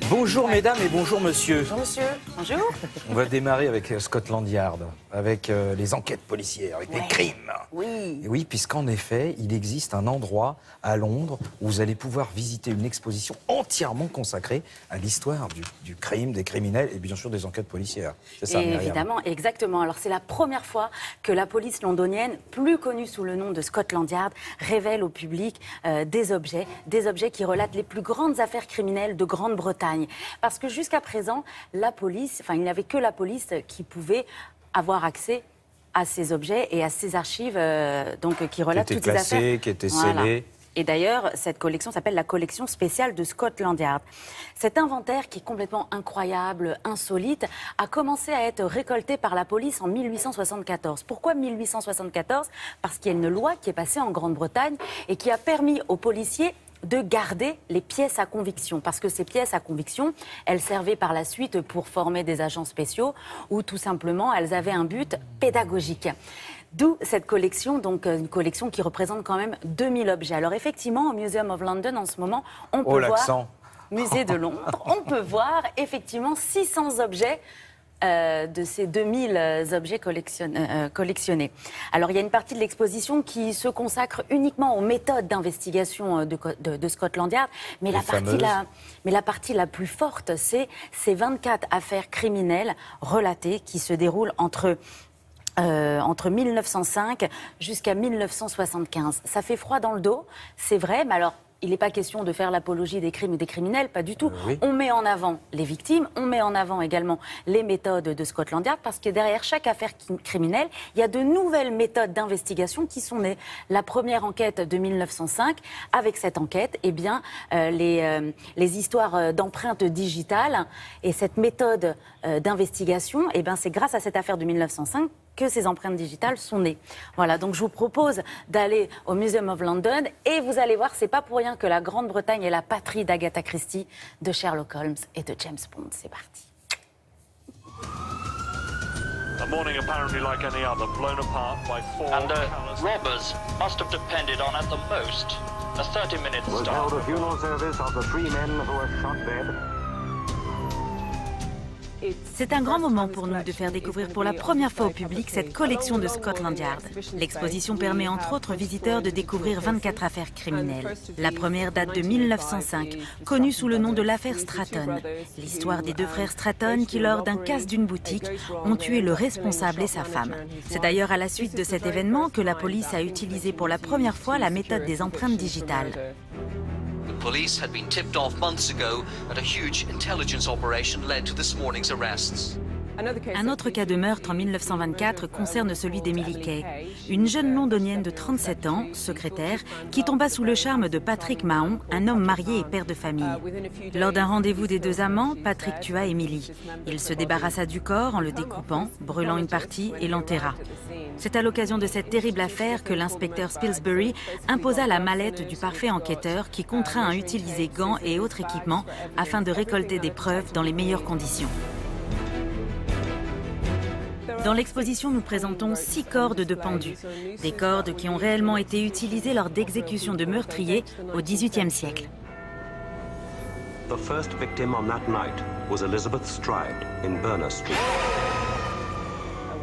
Bonjour mesdames et bonjour monsieur. Bonjour monsieur. Bonjour. On va démarrer avec Scotland Yard, avec les enquêtes policières, avec les crimes. Oui. Et oui, puisqu'en effet, il existe un endroit à Londres où vous allez pouvoir visiter une exposition entièrement consacrée à l'histoire du crime, des criminels et bien sûr des enquêtes policières. C'est ça, Myriam. Évidemment, exactement. Alors c'est la première fois que la police londonienne, plus connue sous le nom de Scotland Yard, révèle au public des objets qui relatent les plus grandes affaires criminelles de Grande-Bretagne. Parce que jusqu'à présent, la police, il n'y avait que la police qui pouvait avoir accès à ces objets et à ces archives qui relatent toutes ces affaires. Qui étaient scellées. Et d'ailleurs, cette collection s'appelle la collection spéciale de Scotland Yard. Cet inventaire, qui est complètement incroyable, insolite, a commencé à être récolté par la police en 1874. Pourquoi 1874 ? Parce qu'il y a une loi qui est passée en Grande-Bretagne et qui a permis aux policiers de garder les pièces à conviction. Parce que ces pièces à conviction, elles servaient par la suite pour former des agents spéciaux ou tout simplement, elles avaient un but pédagogique. D'où cette collection, donc une collection qui représente quand même 2000 objets. Alors effectivement, au Museum of London, en ce moment, on peut voir... Musée de Londres, on peut voir effectivement 600 objets de ces 2000 objets collectionnés. Alors, il y a une partie de l'exposition qui se consacre uniquement aux méthodes d'investigation de Scotland Yard, mais la partie la plus forte, c'est ces 24 affaires criminelles relatées qui se déroulent entre 1905 jusqu'à 1975. Ça fait froid dans le dos, c'est vrai, mais alors... Il n'est pas question de faire l'apologie des crimes et des criminels, pas du tout. Oui. On met en avant les victimes, on met en avant également les méthodes de Scotland Yard, parce que derrière chaque affaire criminelle, il y a de nouvelles méthodes d'investigation qui sont nées. La première enquête de 1905, avec cette enquête, les histoires d'empreintes digitales et cette méthode d'investigation, c'est grâce à cette affaire de 1905 que ces empreintes digitales sont nées. Voilà, donc je vous propose d'aller au Museum of London et vous allez voir, c'est pas pour rien que la Grande-Bretagne est la patrie d'Agatha Christie, de Sherlock Holmes et de James Bond. C'est parti. A morning apparently like any other, blown apart by four robbers must have depended on at the most a 30-minute start. Was held a funeral service of the 3 men who were shot dead. C'est un grand moment pour nous de faire découvrir pour la première fois au public cette collection de Scotland Yard. L'exposition permet entre autres aux visiteurs de découvrir 24 affaires criminelles. La première date de 1905, connue sous le nom de l'affaire Stratton. L'histoire des deux frères Stratton qui, lors d'un casse d'une boutique, ont tué le responsable et sa femme. C'est d'ailleurs à la suite de cet événement que la police a utilisé pour la première fois la méthode des empreintes digitales. The police had been tipped off months ago and a huge intelligence operation led to this morning's arrests. Un autre cas de meurtre en 1924 concerne celui d'Emily Kay, une jeune londonienne de 37 ans, secrétaire, qui tomba sous le charme de Patrick Mahon, un homme marié et père de famille. Lors d'un rendez-vous des deux amants, Patrick tua Emily. Il se débarrassa du corps en le découpant, brûlant une partie et l'enterra. C'est à l'occasion de cette terrible affaire que l'inspecteur Spilsbury imposa la mallette du parfait enquêteur qui contraint à utiliser gants et autres équipements afin de récolter des preuves dans les meilleures conditions. Dans l'exposition, nous présentons 6 cordes de pendus. Des cordes qui ont réellement été utilisées lors d'exécutions de meurtriers au XVIIIe siècle. The first victim on that night was Elizabeth Stride in Berners Street.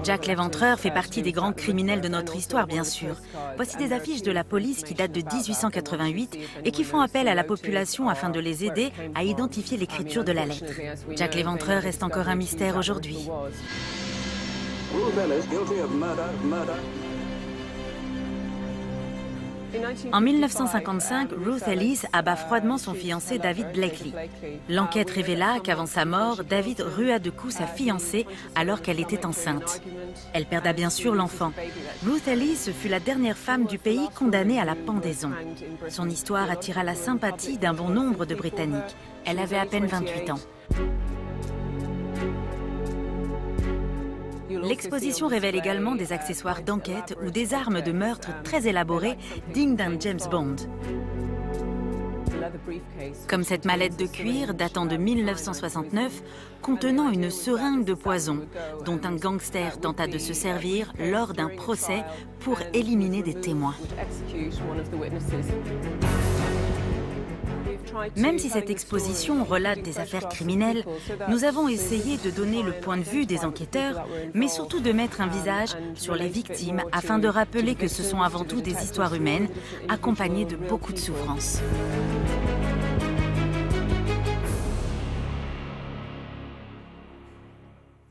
Jack l'Éventreur fait partie des grands criminels de notre histoire, bien sûr. Voici des affiches de la police qui datent de 1888 et qui font appel à la population afin de les aider à identifier l'écriture de la lettre. Jack l'Éventreur reste encore un mystère aujourd'hui. En 1955, Ruth Ellis abat froidement son fiancé David Blakely. L'enquête révéla qu'avant sa mort, David rua de coups sa fiancée alors qu'elle était enceinte. Elle perda bien sûr l'enfant. Ruth Ellis fut la dernière femme du pays condamnée à la pendaison. Son histoire attira la sympathie d'un bon nombre de Britanniques. Elle avait à peine 28 ans. L'exposition révèle également des accessoires d'enquête ou des armes de meurtre très élaborées, dignes d'un James Bond. Comme cette mallette de cuir datant de 1969, contenant une seringue de poison, dont un gangster tenta de se servir lors d'un procès pour éliminer des témoins. Même si cette exposition relate des affaires criminelles, nous avons essayé de donner le point de vue des enquêteurs, mais surtout de mettre un visage sur les victimes afin de rappeler que ce sont avant tout des histoires humaines, accompagnées de beaucoup de souffrance.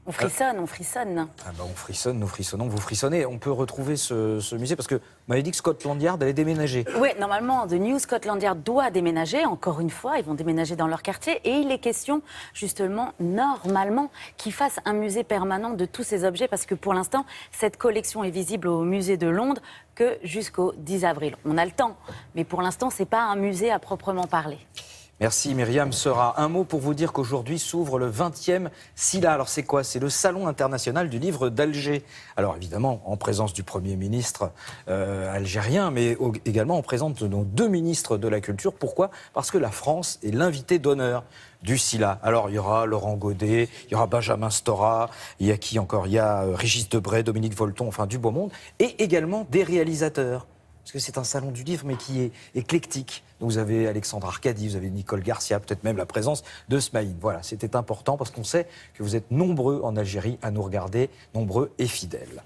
On frissonne, on frissonne. Ah bah on frissonne, nous frissonnons, vous frissonnez. On peut retrouver ce musée parce que vous m'avez dit que Scotland Yard allait déménager. Oui, normalement, The New Scotland Yard doit déménager. Encore une fois, ils vont déménager dans leur quartier. Et il est question, justement, normalement, qu'ils fassent un musée permanent de tous ces objets. Parce que pour l'instant, cette collection est visible au musée de Londres que jusqu'au 10 avril. On a le temps, mais pour l'instant, ce n'est pas un musée à proprement parler. Merci Myriam Sera. Un mot pour vous dire qu'aujourd'hui s'ouvre le 20e SILA. Alors c'est quoi? C'est le Salon international du livre d'Alger. Alors évidemment en présence du Premier ministre algérien, mais également en présence de nos 2 ministres de la Culture. Pourquoi? Parce que la France est l'invité d'honneur du SILA. Alors il y aura Laurent Godet, il y aura Benjamin Stora, il y a qui encore? Il y a Régis Debray, Dominique Volton, enfin du beau monde, et également des réalisateurs. Parce que c'est un salon du livre, mais qui est éclectique. Donc vous avez Alexandre Arcadi, vous avez Nicole Garcia, peut-être même la présence de Smaïn. Voilà, c'était important parce qu'on sait que vous êtes nombreux en Algérie à nous regarder, nombreux et fidèles.